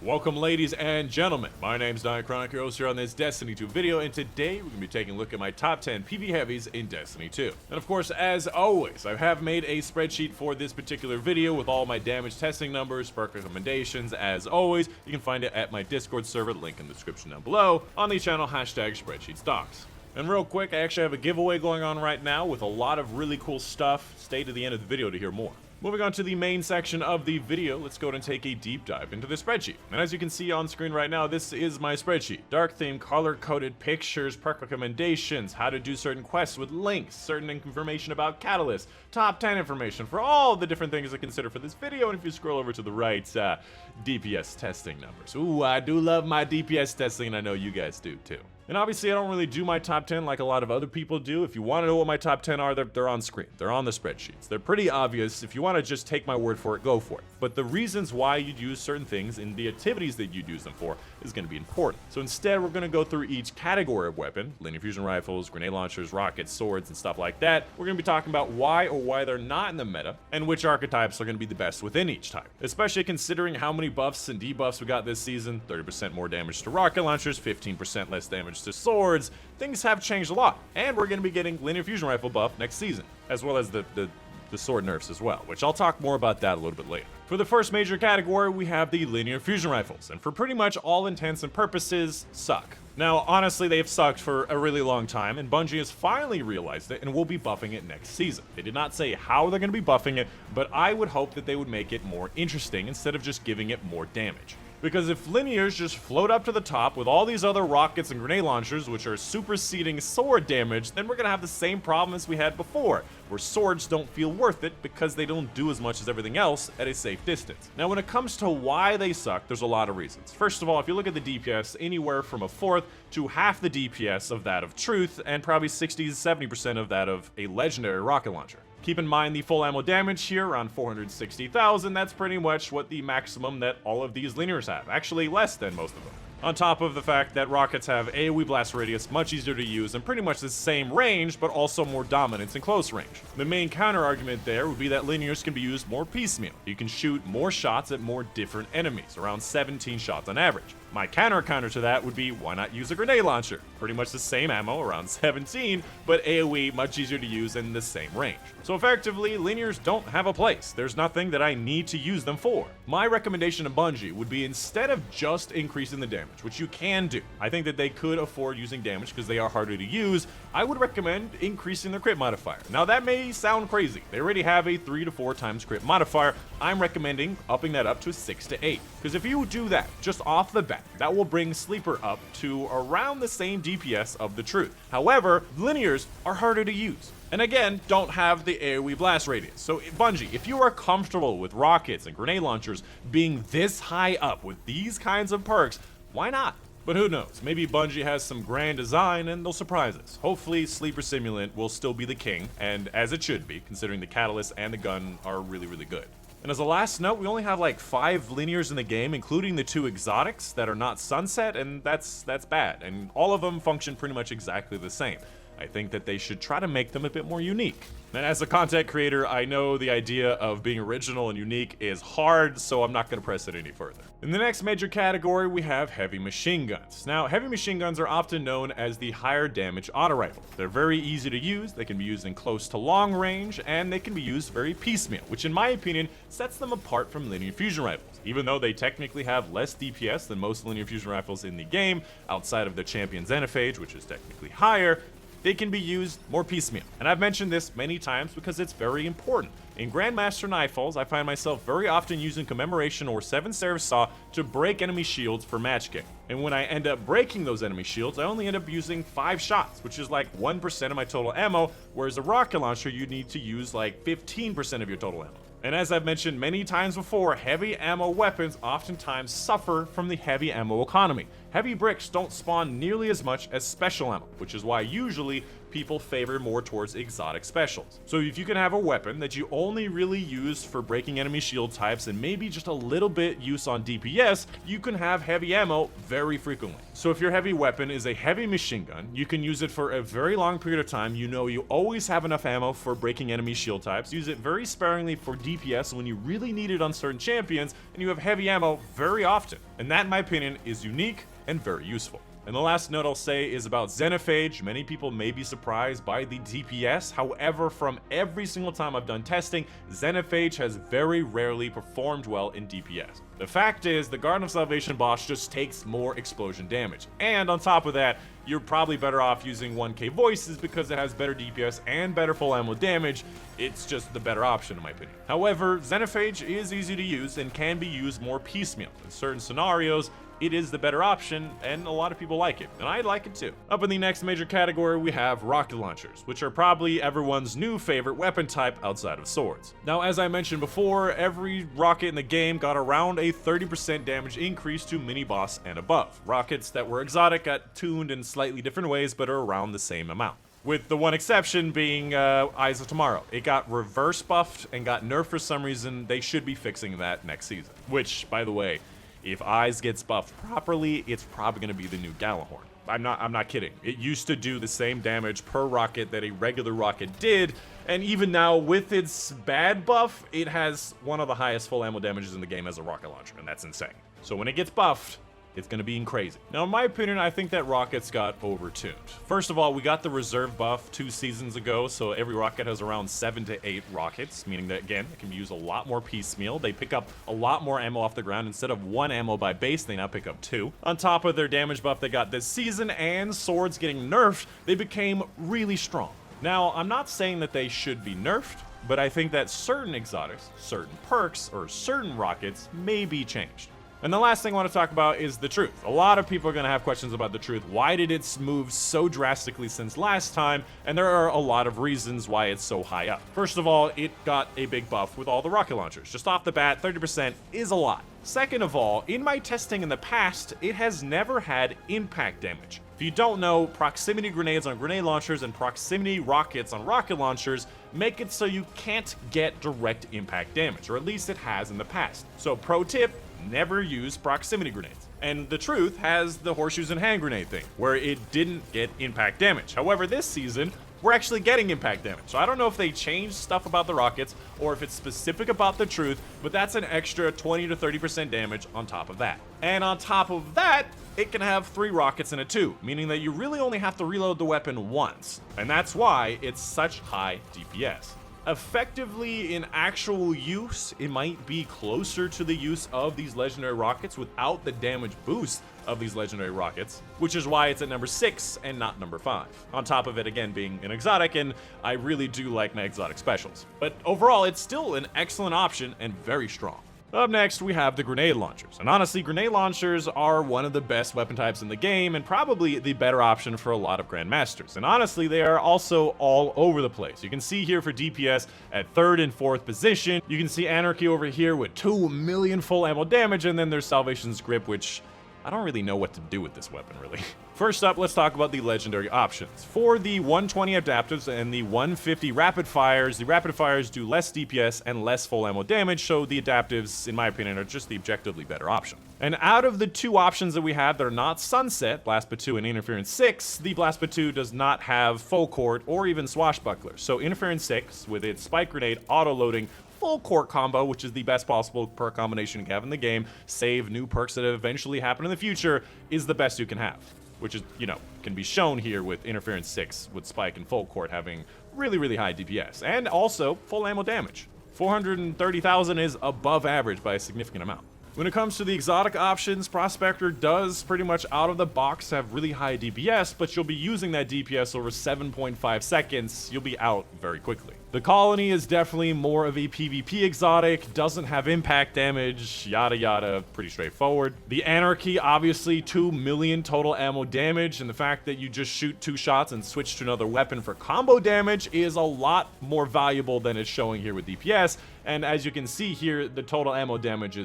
Welcome ladies and gentlemen, my name's Dychronic, your host here on this Destiny 2 video, and today we're going to be taking a look at my top 10 PvE heavies in Destiny 2. And of course, as always, I have made a spreadsheet for this particular video with all my damage testing numbers, perk recommendations. As always, you can find it at my Discord server, link in the description down below, on the channel #SpreadsheetStocks. And real quick, I actually have a giveaway going on right now with a lot of really cool stuff. Stay to the end of the video to hear more. Moving on to the main section of the video, let's go ahead and take a deep dive into the spreadsheet. And as you can see on screen right now, this is my spreadsheet. Dark theme, color-coded pictures, perk recommendations, how to do certain quests with links, certain information about catalysts, top 10 information for all the different things I consider for this video. And if you scroll over to the right, DPS testing numbers. Ooh, I do love my DPS testing, and I know you guys do too. And obviously, I don't really do my top 10 like a lot of other people do. If you want to know what my top 10 are, they're on screen. They're on the spreadsheets. They're pretty obvious. If you want to just take my word for it, go for it. But the reasons why you'd use certain things and the activities that you'd use them for is going to be important. So instead, we're going to go through each category of weapon, linear fusion rifles, grenade launchers, rockets, swords, and stuff like that. We're going to be talking about why or why they're not in the meta, and which archetypes are going to be the best within each type. Especially considering how many buffs and debuffs we got this season. 30% more damage to rocket launchers, 15% less damage to swords. Things have changed a lot, and we're going to be getting linear fusion rifle buff next season, as well as the sword nerfs as well, which I'll talk more about that a little bit later. For the first major category, we have the linear fusion rifles, and for pretty much all intents and purposes, suck. Now, honestly, they've sucked for a really long time, and Bungie has finally realized it and will be buffing it next season. They did not say how they're going to be buffing it, but I would hope that they would make it more interesting instead of just giving it more damage. Because if linears just float up to the top with all these other rockets and grenade launchers, which are superseding sword damage, then we're going to have the same problem as we had before, where swords don't feel worth it because they don't do as much as everything else at a safe distance. Now, when it comes to why they suck, there's a lot of reasons. First of all, if you look at the DPS, anywhere from a fourth to half the DPS of that of Truth, and probably 60 to 70% of that of a legendary rocket launcher. Keep in mind the full ammo damage here, around 460,000, that's pretty much what the maximum that all of these linears have, actually less than most of them. On top of the fact that rockets have AoE blast radius, much easier to use, and pretty much the same range, but also more dominance in close range. The main counter argument there would be that linears can be used more piecemeal. You can shoot more shots at more different enemies, around 17 shots on average. My counter to that would be, why not use a grenade launcher? Pretty much the same ammo, around 17, but AoE much easier to use in the same range. So effectively, linears don't have a place. There's nothing that I need to use them for. My recommendation to Bungie would be, instead of just increasing the damage, which you can do, I think that they could afford using damage because they are harder to use, I would recommend increasing their crit modifier. Now that may sound crazy. They already have a 3 to 4 times crit modifier. I'm recommending upping that up to 6 to 8. Because if you do that, just off the bat, that will bring Sleeper up to around the same DPS of the Truth. However, linears are harder to use, and again, don't have the AoE blast radius. So Bungie, if you are comfortable with rockets and grenade launchers being this high up with these kinds of perks, why not? But who knows, maybe Bungie has some grand design and they'll surprise us. Hopefully Sleeper Simulant will still be the king, and as it should be, considering the catalyst and the gun are really, really good. And as a last note, we only have like 5 linears in the game, including the 2 exotics that are not sunset, and that's bad. And all of them function pretty much exactly the same. I think that they should try to make them a bit more unique. And as a content creator, I know the idea of being original and unique is hard, so I'm not going to press it any further. In the next major category, we have heavy machine guns. Now, heavy machine guns are often known as the higher damage auto rifle. They're very easy to use, they can be used in close to long range, and they can be used very piecemeal, which in my opinion sets them apart from linear fusion rifles. Even though they technically have less DPS than most linear fusion rifles in the game, outside of the champion Xenophage, which is technically higher, they can be used more piecemeal. And I've mentioned this many times because it's very important. In Grandmaster Nightfalls, I find myself very often using Commemoration or 7 Seraph Saw to break enemy shields for match game. And when I end up breaking those enemy shields, I only end up using 5 shots, which is like 1% of my total ammo, whereas a rocket launcher, you need to use like 15% of your total ammo. And as I've mentioned many times before, heavy ammo weapons oftentimes suffer from the heavy ammo economy. Heavy bricks don't spawn nearly as much as special ammo, which is why usually people favor more towards exotic specials. So if you can have a weapon that you only really use for breaking enemy shield types and maybe just a little bit use on DPS, you can have heavy ammo very frequently. So if your heavy weapon is a heavy machine gun, you can use it for a very long period of time. You know you always have enough ammo for breaking enemy shield types. Use it very sparingly for DPS when you really need it on certain champions, and you have heavy ammo very often. And that, in my opinion, is unique and very useful. And the last note I'll say is about Xenophage. Many people may be surprised by the DPS. However, from every single time I've done testing, Xenophage has very rarely performed well in DPS. The fact is, the Garden of Salvation boss just takes more explosion damage. And on top of that, you're probably better off using 1K Voices because it has better DPS and better full ammo damage. It's just the better option in my opinion. However, Xenophage is easy to use and can be used more piecemeal. In certain scenarios, it is the better option, and a lot of people like it, and I like it too. Up in the next major category, we have rocket launchers, which are probably everyone's new favorite weapon type outside of swords. Now, as I mentioned before, every rocket in the game got around a 30% damage increase to mini-boss and above. Rockets that were exotic got tuned in slightly different ways, but are around the same amount. With the one exception being Eyes of Tomorrow. It got reverse buffed and got nerfed for some reason. They should be fixing that next season. Which, by the way, if Eyes gets buffed properly, it's probably going to be the new Gallahorn. I'm not kidding. It used to do the same damage per rocket that a regular rocket did, and even now with its bad buff, it has one of the highest full ammo damages in the game as a rocket launcher, and that's insane. So when it gets buffed, it's going to be crazy. Now, in my opinion, I think that rockets got overtuned. First of all, we got the reserve buff 2 seasons ago, so every rocket has around 7 to 8 rockets, meaning that, again, it can be used a lot more piecemeal. They pick up a lot more ammo off the ground. Instead of 1 ammo by base, they now pick up 2. On top of their damage buff they got this season and swords getting nerfed, they became really strong. Now, I'm not saying that they should be nerfed, but I think that certain exotics, certain perks, or certain rockets may be changed. And the last thing I want to talk about is the truth. A lot of people are going to have questions about the truth. Why did it move so drastically since last time? And there are a lot of reasons why it's so high up. First of all, it got a big buff with all the rocket launchers. Just off the bat, 30% is a lot. Second of all, in my testing in the past, it has never had impact damage. If you don't know, proximity grenades on grenade launchers and proximity rockets on rocket launchers make it so you can't get direct impact damage, or at least it has in the past. So pro tip, never use proximity grenades. And the truth has the horseshoes and hand grenade thing, where it didn't get impact damage. However, this season, we're actually getting impact damage. So I don't know if they changed stuff about the rockets or if it's specific about the truth, but that's an extra 20 to 30% damage on top of that. And on top of that, it can have 3 rockets in a 2, meaning that you really only have to reload the weapon once. And that's why it's such high DPS. Effectively, in actual use, it might be closer to the use of these legendary rockets without the damage boost of these legendary rockets, which is why it's at number 6 and not number 5. On top of it, again, being an exotic, and I really do like my exotic specials. But overall, it's still an excellent option and very strong. Up next, we have the grenade launchers. And honestly, grenade launchers are one of the best weapon types in the game and probably the better option for a lot of Grandmasters. And honestly, they are also all over the place. You can see here for DPS at 3rd and 4th position. You can see Anarchy over here with 2 million full ammo damage, and then there's Salvation's Grip, which I don't really know what to do with this weapon, really. First up, let's talk about the legendary options. For the 120 adaptives and the 150 rapid fires, the rapid fires do less DPS and less full ammo damage, so the adaptives, in my opinion, are just the objectively better option. And out of the 2 options that we have that are not Sunset, Blast But 2 and Interference 6, the Blast But 2 does not have Full Court or even Swashbuckler. So Interference 6, with its Spike Grenade auto-loading full court combo, which is the best possible perk combination you can have in the game, save new perks that eventually happen in the future, is the best you can have. Which is, you know, can be shown here with Interference 6 with Spike and Full Court having really, really high DPS. And also full ammo damage. 430,000 is above average by a significant amount. When it comes to the exotic options, Prospector does pretty much out of the box have really high DPS, but you'll be using that DPS over 7.5 seconds, you'll be out very quickly. The Colony is definitely more of a PvP exotic, doesn't have impact damage, yada yada, pretty straightforward. The Anarchy, obviously 2 million total ammo damage, and the fact that you just shoot 2 shots and switch to another weapon for combo damage is a lot more valuable than it's showing here with DPS, and as you can see here, the total ammo damage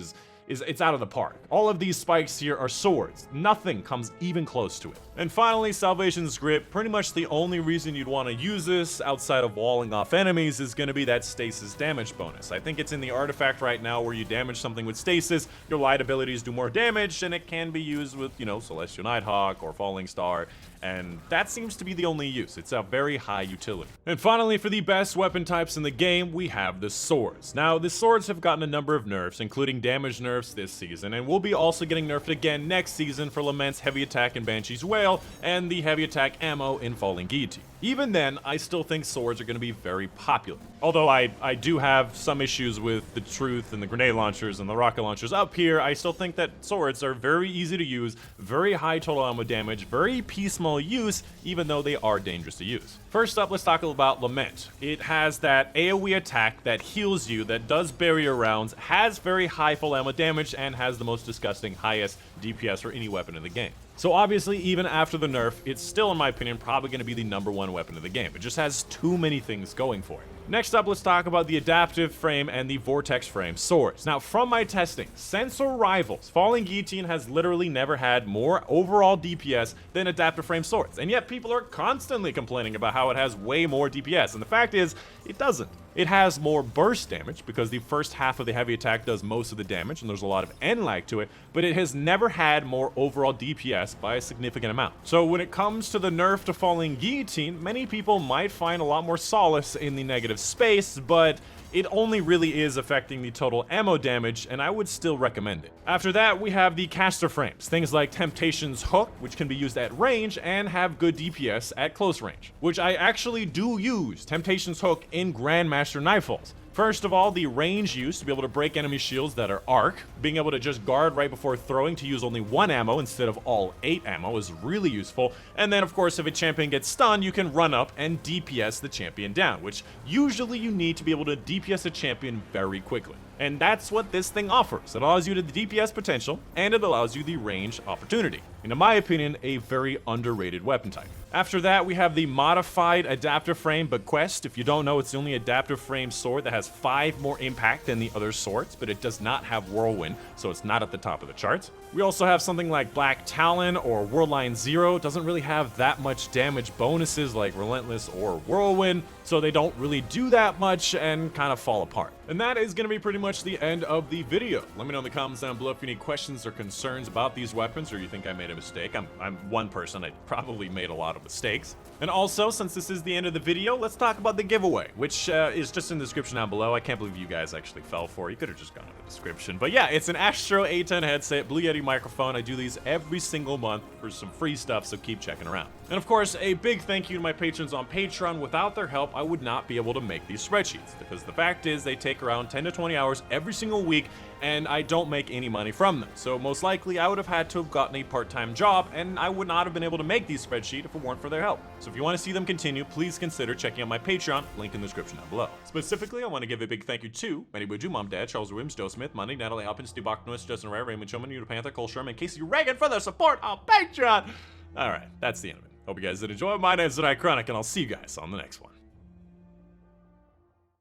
it's out of the park. All of these spikes here are swords. Nothing comes even close to it. And finally, Salvation's Grip. Pretty much the only reason you'd want to use this outside of walling off enemies is going to be that stasis damage bonus. I think it's in the artifact right now where you damage something with stasis, your light abilities do more damage, and it can be used with, you know, Celestial Nighthawk or Falling Star, and that seems to be the only use. It's a very high utility. And finally, for the best weapon types in the game, we have the swords. Now, the swords have gotten a number of nerfs, including damage nerfs this season, and will be also getting nerfed again next season for Lament's Heavy Attack in Banshee's Wail, and the heavy attack ammo in Falling Guillotine. Even then, I still think swords are going to be very popular. Although I do have some issues with the Truth and the grenade launchers and the rocket launchers up here, I still think that swords are very easy to use, very high total ammo damage, very piecemeal use, even though they are dangerous to use. First up, let's talk about Lament. It has that AoE attack that heals you, that does barrier rounds, has very high full ammo damage, and has the most disgusting highest DPS for any weapon in the game. So obviously, even after the nerf, it's still, in my opinion, probably going to be the #1 weapon of the game. It just has too many things going for it. Next up, let's talk about the Adaptive Frame and the Vortex Frame swords. Now, from my testing, since Arrivals, Falling Guillotine has literally never had more overall DPS than Adaptive Frame swords, and yet people are constantly complaining about how it has way more DPS, and the fact is, it doesn't. It has more burst damage, because the first half of the heavy attack does most of the damage, and there's a lot of end lag to it, but it has never had more overall DPS by a significant amount. So when it comes to the nerf to Falling Guillotine, many people might find a lot more solace in the negative space, but it only really is affecting the total ammo damage, and I would still recommend it. After that, we have the caster frames, things like Temptation's Hook, which can be used at range and have good DPS at close range, which I actually do use Temptation's Hook in Grandmaster Nightfalls. First of all, the range use to be able to break enemy shields that are arc, being able to just guard right before throwing to use only 1 ammo instead of all 8 ammo is really useful. And then of course, if a champion gets stunned, you can run up and DPS the champion down, which usually you need to be able to DPS a champion very quickly. And that's what this thing offers. It allows you the DPS potential, and it allows you the range opportunity. And in my opinion, a very underrated weapon type. After that, we have the modified Adaptive Frame Bequest. If you don't know, it's the only Adaptive Frame sword that has 5 more impact than the other swords, but it does not have Whirlwind, so it's not at the top of the charts. We also have something like Black Talon or Worldline Zero. It doesn't really have that much damage bonuses like Relentless or Whirlwind, so they don't really do that much and kind of fall apart. And that is going to be pretty much the end of the video. Let me know in the comments down below if you have any questions or concerns about these weapons, or you think I made a mistake. I'm one person, I probably made a lot of mistakes. And also, since this is the end of the video, let's talk about the giveaway, which is just in the description down below. I can't believe you guys actually fell for it. You could have just gone to the description. But yeah, it's an Astro A10 headset, Blue Yeti microphone. I do these every single month for some free stuff, so keep checking around. And of course, a big thank you to my patrons on Patreon. Without their help, I would not be able to make these spreadsheets, because the fact is they take around 10 to 20 hours every single week, and I don't make any money from them. So most likely I would have had to have gotten a part-time job, and I would not have been able to make these spreadsheets if it weren't for their help. So if you want to see them continue, please consider checking out my Patreon, link in the description down below. Specifically, I want to give a big thank you to Manny Buju, Mom, Dad, Charles Williams, Joe Smith, Money, Natalie Alpin, Steve Bachnuis, Justin Ray, Raymond Choman, Yuta Panther, Cole Sherman, and Casey Reagan for their support on Patreon. Alright, that's the end of it. Hope you guys did enjoy. My name is Dychronic, and I'll see you guys on the next one.